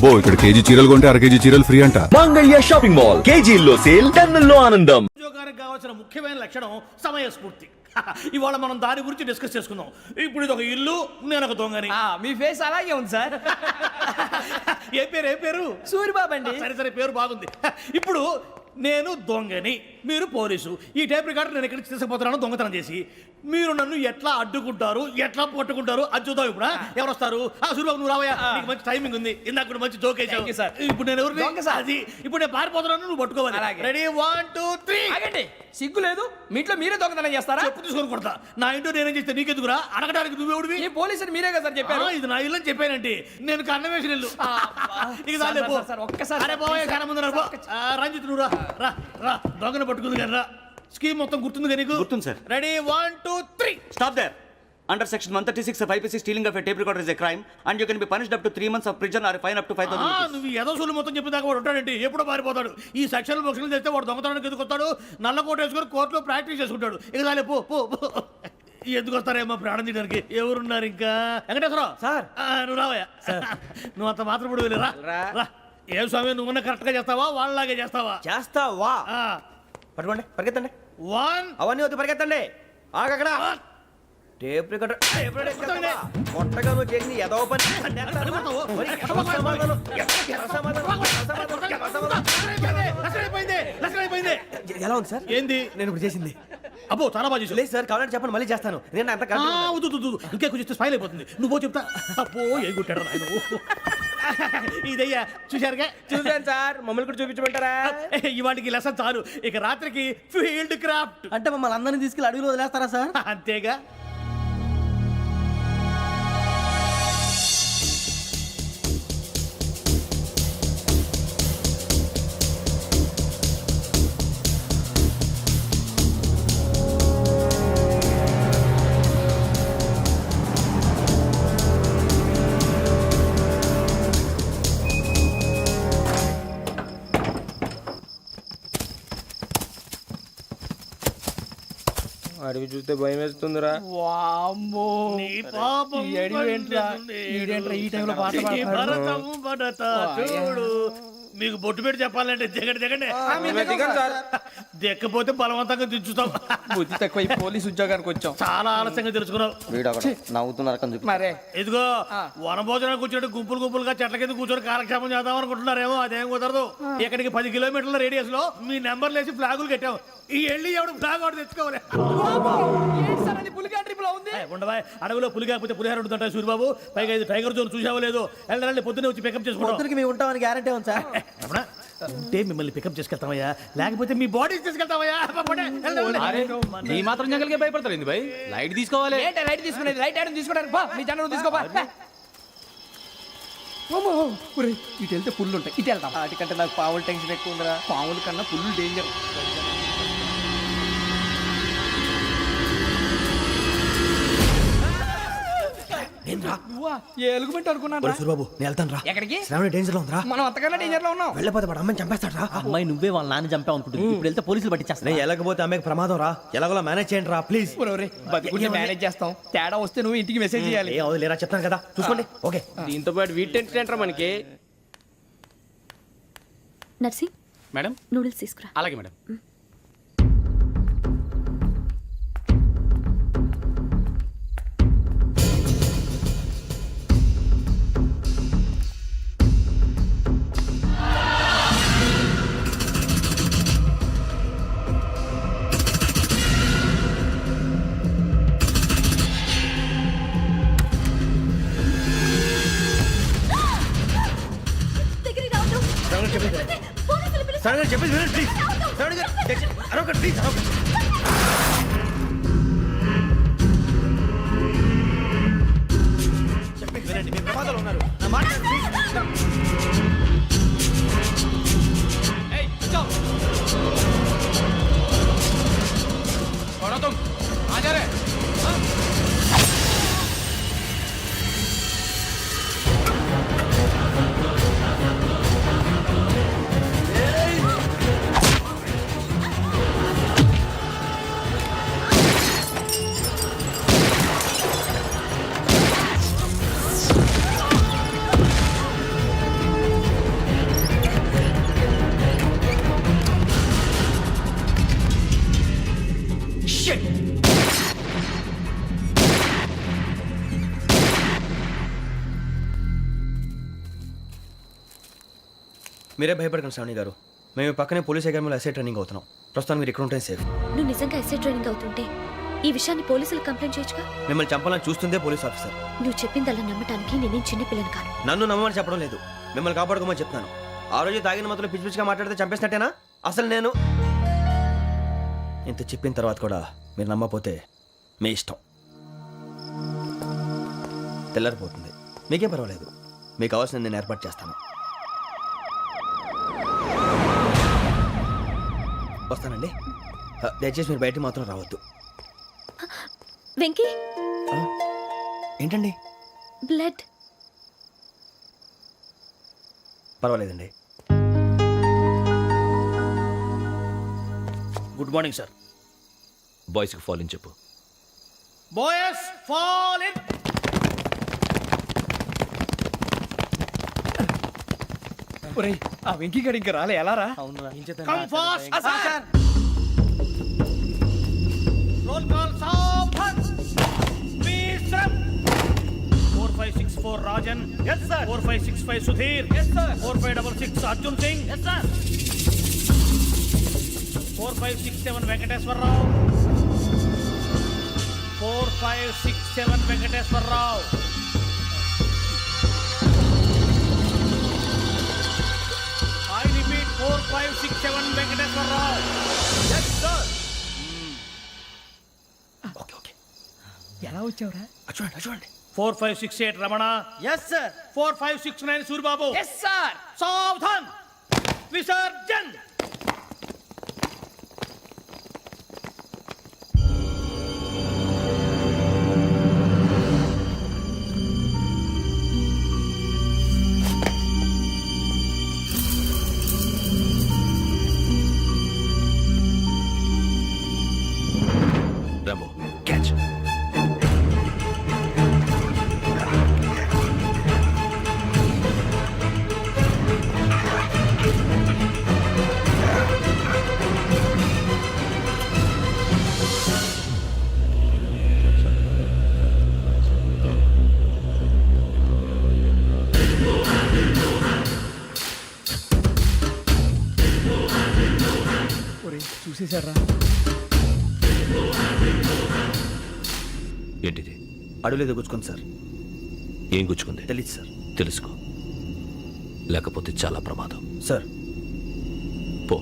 అబ్బో ఇక్కడ కేజీ చీరలు కొంటే అర కేజీ చీరలు ఫ్రీ అంట. మంగళ్య షాపింగ్ మాల్, కేజీల్లో సేల్, టన్నుల్లో ఆనందం. ఉద్యోగానికి కావాల్సిన ముఖ్యమైన లక్షణం సమయస్ఫూర్తి. ఇవాళ మనం దాని గురించి డిస్కస్ చేసుకుందాం. ఇప్పుడు ఇది ఒక ఇల్లు, నేను ఒక దొంగని. మీ ఫేస్ అలాగే ఉంది సార్. ఏ పేరు? సూరిబాబు అండి. సరే పేరు బాగుంది. ఇప్పుడు నేను దొంగని, మీరు పోలీసు. ఈ టైప్ రికార్డు నేను ఎక్కడికి తీసుకుపోతున్నాను దొంగతనం చేసి. మీరు నన్ను ఎట్లా అడ్డుకుంటారు, ఎట్లా పట్టుకుంటారు అది చూద్దాం. ఇప్పుడు ఎవరు వస్తారు? సూరిబాబు నువ్వు రావయ్యా, నీకు మంచి టైమింగ్ ఉంది. ఇందాక కూడా మంచి జోక్ వేసావు. ఇప్పుడు నేను ఎవరు? అది ఇప్పుడు నేను పారిపోతున్నాను, నువ్వు పట్టుకోవాలి. రెడీ 1 2 3. ఆగండి, సిగ్గు లేదు? మీ ఇంట్లో మీరే దొంగతనం చేస్తారా? చెప్పు తీసుకొని కొడతా. నా ఇంట్లో నేనేం చేస్తే నీకెందుకురా? అడగడానికి నువ్వెవడివి? ఈ పోలీసులు మీరే కదా సార్ చెప్పారు. ఇది నా ఇల్లు అని చెప్పానంటే నేను కన్న వేసిన ఇల్లు. ఒక్కసారి రంజిత్ నువ్వు రా రా, దొంగను పట్టుకుంది కానీ రా. స్కీమ్ మొత్తం గుర్తుంది నీకు? గుర్తుంది sir. Ready 1 2 3. Stop there. Under section 136 of IPC, stealing of a tape recorder is a crime and you can be punished up to 3 months of prison or a fine up to 5,000 rupees. నువ్వు ఏదో సొల్లు మొత్తం చెప్పేదాకా వాడు ఉంటాడండి, ఎప్పుడో పారిపోతాడు. ఈ సెక్షన్ బొక్షన్లు చేస్తే వాడు దొంగతనానికి ఎందుకు వస్తాడు? నల్ల కోట వేసుకొని కోర్టులో ప్రాక్టీస్ చేసుకుంటాడు. ఇక చాలే పో పో పో. ఎందుకు వస్తారేమో ప్రాణం తీయడానికి. ఎవరున్నారు ఇంకా? వెంకటేశ్వరరావు సార్. నువ్వు రావయ్యా. నువ్వు అంత మాత్రం ఇప్పుడు వెళ్ళి రా. ఏ స్వామి, నువ్వున్న కరెక్ట్ గా చేస్తావా వాళ్ళలాగే చేస్తావా? చేస్తావా? పట్టుకోండి, పరిగెత్తండి. 1 అవన్నీ వద్దు, పరిగెత్తండి. ఆగక్కడ టేప్ రికార్డర్ కొట్టగా నువ్వు చేసిన ఏదో పని. ఎలా ఉంది సార్? ఏంది నేను ఇప్పుడు చేసింది? అబ్బో చాలా బాగా చేసావు. లేదు సార్, కావాలంటే చెప్పండి, మళ్ళీ చేస్తాను. నేను అంత ఇంకే కొంచెం స్మైల్ అయిపోతుంది. నువ్వు చెప్తా. అబ్బో ఏ గుట్టాడు ఆయన. ఇదయ్యా చూశారుగా? చూసాను సార్. మమ్మల్ని కూడా చూపించమంటారా? ఇవాటికి లెసన్ చాలు. ఇక రాత్రికి ఫీల్డ్ క్రాఫ్ట్. అంటే మమ్మల్ని అందరినీ తీసుకెళ్ళి అడుగులో వదిలేస్తారా సార్? అంతేగా. అడిగి చూస్తే భయం వేస్తుందిరా. నీ పాపం ఈ టైంలో పాట భరతము భరత చూడు. మీకు బొట్టు పెట్టి చెప్పాలంటే దిగండి. దిక్కపోతే బలవంతంగా దించుతాం. బుద్ధి తక్కువ, ఈ పోలీస్ ఉద్యోగానికి వచ్చాం. చాలా ఆలస్యంగా తెలుసుకున్నావు. నవ్వుతున్నారు. మరే ఇదిగో వనభోజనానికి కూర్చోటి గుంపులుగా చెట్ల కింద కూర్చొని కాలక్షేపం చేద్దాం అనుకుంటున్నారేమో. అదేం కుదరదు. ఇక్కడికి 10 కిలోమీటర్ల రేడియస్ లో మీ నెంబర్లు వేసి ఫ్లాగులు కట్టాం. ఈ వెళ్ళి ఎవడు ఫ్లాగ్ ఒకటి తెచ్చుకోవాలి. ఉండవా, అడవిలో పులి కాకపోతే పులిహార ఉంటుంటాయి సూరిబాబు. పైగా ఇది టైగర్ జోన్ చూసావో లేదో. వెళ్ళండి, పొద్దున్నే వచ్చి పికప్ చేసుకుంటాం. మేము ఉంటామని గ్యారంటీ ఉంది సార్. ఉంటే మిమ్మల్ని పికప్ చేసుకెళ్తామయ్యా, లేకపోతే మీ బాడీ తీసుకెళ్తామయ్యా. ఈ మాత్రం జంగల్కే భయపడతారు భయ్. లైట్ తీసుకోవాలి. లైట్ తీసుకునేది లైట్ ఐటమ్ తీసుకోవడానికి మీ జనం తీసుకోపా. ఇటు వెళ్తే పుల్లు ఉంటాయి, ఇటు వెళ్తాం. వాటికంటే నాకు పావులు టెన్షన్ ఎక్కువ ఉందిరా. పావుల కన్నా పుల్లు డేంజర్. ఎలుగుబెట్టి అనుకున్నాను. సూరిబాబు నేను వెళ్తాను రా. ఎక్కడికి? శ్రావణి డేంజర్ లో ఉందిరా. మనం అంతకన్నా డేంజర్ లో ఉన్నాం. వెళ్ళపోతే వాడు అమ్మాయిని చంపేస్తాడు రా. అమ్మాయి నువ్వే వాళ్ళ నాన్న చంపావు అనుకుంటుంది. ఇప్పుడు వెళ్తే పోలీసులు పట్టించేస్తా. నేను వెళ్ళకపోతే అమ్మాయికి ప్రమాదం రా. ఎలాగోలా మేనేజ్ చేయండి రా ప్లీజ్. బతుకుంటే మేనేజ్ చేస్తాం. తేడా వస్తే నువ్వు ఇంటికి మెసేజ్ చేయాలి. ఏ అవును లేరా, చెప్తాను కదా చూసుకోండి. ఓకే. దీంతో పాటు వీటెంట్ ఏంట్రా మనకి. నర్సి మేడం నూడిల్స్ తీసుకురా. అలాగే మేడం. చెప్పేసి వినండి ప్లీజ్. శ్రావణి గారు అరొకటి ప్లీజ్. చెప్పేసి వినండి, మీరు ప్రమాదాలు ఉన్నారు. నా మాట మీరే భయపడకండి శ్రావణి గారు. మేము పక్కనే పోలీస్ అకాడమీలో ఎస్ఐ ట్రైనింగ్ అవుతున్నాం. ప్రస్తుతం మీరు ఇక్కడ ఉంటే సేఫ్. నువ్వు నిజంగా ఎస్ఐ ట్రైనింగ్ అవుతుంటే ఈ విషయాన్ని పోలీసులకు కంప్లైంట్ చేయొచ్చుగా. మిమ్మల్ని చంపాలని చూస్తుందే పోలీస్ ఆఫీసర్. నువ్వు చెప్పిందల్లా నమ్మటానికి నేనేం చిన్నపిల్లని కాను. నన్ను నమ్మమని చెప్పడం లేదు, మిమ్మల్ని కాపాడుకోమని చెప్తాను. ఆ రోజు తాగిన మొత్తం పిచ్చి పిచ్చిగా మాట్లాడితే చంపేసినట్టేనా? అసలు నేను ఇంత చెప్పిన తర్వాత కూడా మీరు నమ్మకపోతే మీ ఇష్టం. తెల్లారిపోతుంది, మీకేం పర్వాలేదు. మీకు కావాల్సింది నేను ఏర్పాటు చేస్తాను. వస్తానండి. దయచేసి మీరు బయటికి మాత్రం రావద్దు. వెంకీ, ఏంటండి? బ్లడ్. పర్వాలేదండి. Good morning sir. బాయ్స్కి ఫాల్ ఇన్ చెప్పు. Boys fall in. ఆ వెంకీ గడి ఇంకా రాలే, ఎలా రా? Come fast sir. Roll call సావధాన్. విశ్రం. 4564 Rajan. yes sir. 4565 Sudheer. yes sir. 4566 Arjun Singh. yes sir. 4567 Venkateswara Rao. 4567 Venkateswara Rao. I repeat 4567 Venkateswara Rao. yes sir. Okay okay, ఎలా వచ్చావురా? చూడండి చూడండి. 4568 Ramana. Yes sir. 4569 Suribabu. Yes sir. సావధాన్. విసర్జన్. Rambo catch. చూసేశారా? ఏంటిది? అడుగులేదు గుచ్చుకోండి సార్. ఏం గుచ్చుకుంది? తెలీదు సార్. తెలుసుకో, లేకపోతే చాలా ప్రమాదం. సార్ పో.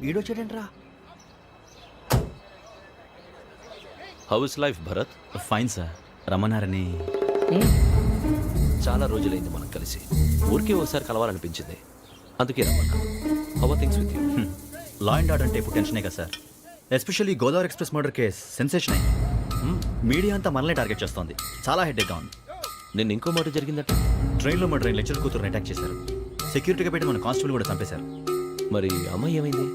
వీడొచ్చాడంట్రా. How is life Bharat? Fine sir. రమ్మన్నారని. చాలా రోజులైంది మనం కలిసి. ఊరికే ఒకసారి కలవాలనిపించింది, అందుకే రమ్మన్నా. How are things with you? Law and order అంటే ఇప్పుడు టెన్షనే కదా sir. Especially Godavari express murder case sensation అయింది. మీడియా అంతా మనల్ని టార్గెట్ చేస్తోంది. చాలా హెడ్ఏక్గా ఉంది. నిన్న ఇంకో మాట జరిగిందట. ట్రైన్లో మా ట్రైన్ లెక్చర్ కూతురుని అటాక్ చేశారు. సెక్యూరిటీగా పెట్టి మన కానిస్టేబుల్ కూడా చంపేశారు. మరి అమ్మాయి ఏమైంది?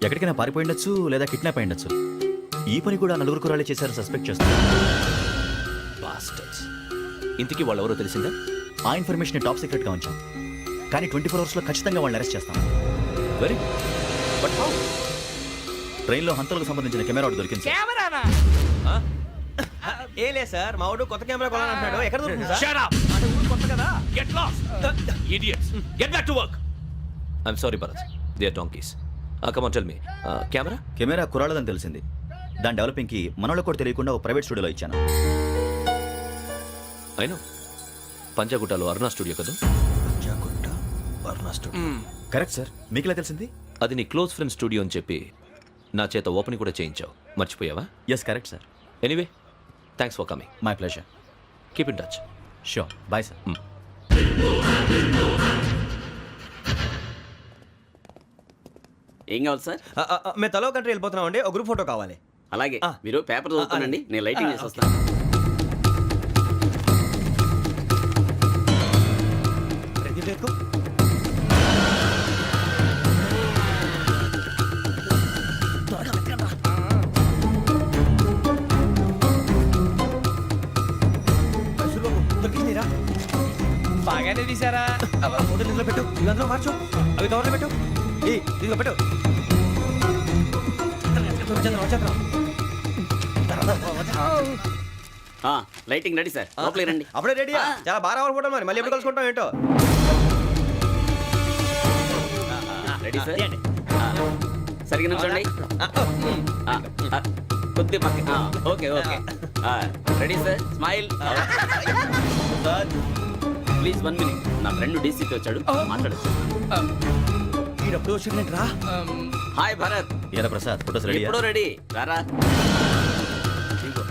ఎక్కడికైనా పారిపోయి ఉండొచ్చు, లేదా కిడ్నాప్ అయి ఉండొచ్చు. ఈ పని కూడా నలుగురు కురాలే చేశారు సస్పెక్ట్ చేస్తారు. బాస్టర్స్. ఇంతకీ వాళ్ళెవరో తెలిసిందా? ఆ ఇన్ఫర్మేషన్ టాప్ సీక్రెట్గా ఉంచాం, కానీ 24 అవర్స్లో ఖచ్చితంగా వాళ్ళని అరెస్ట్ చేస్తాం. Very but how? ట్రైన్లో హంతలకు సంబంధించిన కెమెరా ఒకటి దొరికింది సార్. కెమెరానా? ఏ లే సార్, మా వాడు కొత్త కెమెరా కొనాలంటున్నాడు. ఎక్కడ దొరుకుతుంది సార్? Shut up! అంటే ఊరు కొత్త కదా. Get lost! Idiots! Get back to work! I'm sorry, Bharat. They are donkeys. Come on, tell me. Camera? Camera కురాలదని తెలిసింది. దాని డెవలపింగ్కి మనోళ్ళకి కూడా తెలియకుండా ఒక ప్రైవేట్ స్టూడియోలో ఇచ్చాను. I know. పంజాగుట్టలో అరుణా స్టూడియో కదా? పంజాగుట్ట వర్ణ స్టూడియో. Correct sir. మీకు ఇలా తెలిసింది? అది నీ క్లోజ్ ఫ్రెండ్ స్టూడియో అని చెప్పి నా చేత ఓపెనింగ్ కూడా చేయించావు. మర్చిపోయావా? Yes correct sir. Anyway, thanks for coming. My pleasure. Keep in touch. Sure. Bye sir. ఏం కావాలి సార్? మేము తలో కంట్రీ వెళ్ళిపోతున్నాం అండి. ఒక గ్రూప్ ఫోటో కావాలి. అలాగే, ఆ. మీరు పేపర్ చదువుతానండి, నేను లైటింగ్ చేసి వస్తాను. రెడీ చేసుకో. దొరికిందిరా. బాగానే తీసారా ఫోటోలు ఇందులో పెట్టు ఇవి అందులో మార్చు అవి కవర్లో పెట్టు ఇదిగో పెట్టు వచ్చేద్దాం. లైటింగ్ రెడీ సార్ లోపలికి రండి అప్పుడే రెడీయా ఆ. చాలా బాగా రావాలి ఫోటో మరి మళ్ళీ ఎప్పుడు కలుసుకుంటాం ఏంటో రెడీ సార్ సరిగ్గా నుంచోండి కొద్ది పక్క okay okay ready sir smile please 1 minute నా ఫ్రెండ్ డీసీపీ వచ్చాడు మాట్లాడచ్చు ఈడప్పుడు వచ్చిందంటరా హాయ్ భరత్ ఏరా ప్రసాద్ ఫోటోస్ రెడీ ఎప్పుడో రెడీ రారా ఇదిగో,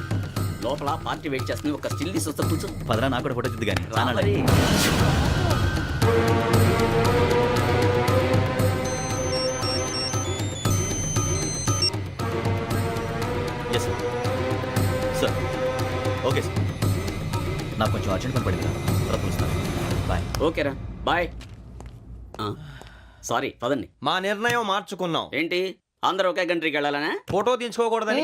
లోపల పార్టీ వెయిట్ చేస్తుంది ఒక స్టిల్ తీసి వస్తే కూర్చో పదరా నాకు కూడా ఫోటో చూద్దు కానీ రా మరి. Yes sir sir okay sir నాకు కొంచెం అర్జెంట్ పని పడింది తర్వాత పిలుస్తాను బాయ్ ఓకేరా బాయ్ సారీ పదండి మా నిర్ణయం మార్చుకున్నాం ఏంటి అందరూ ఒకే కంట్రీకి వెళ్ళాలనే ఫోటో తీసుకోకూడదని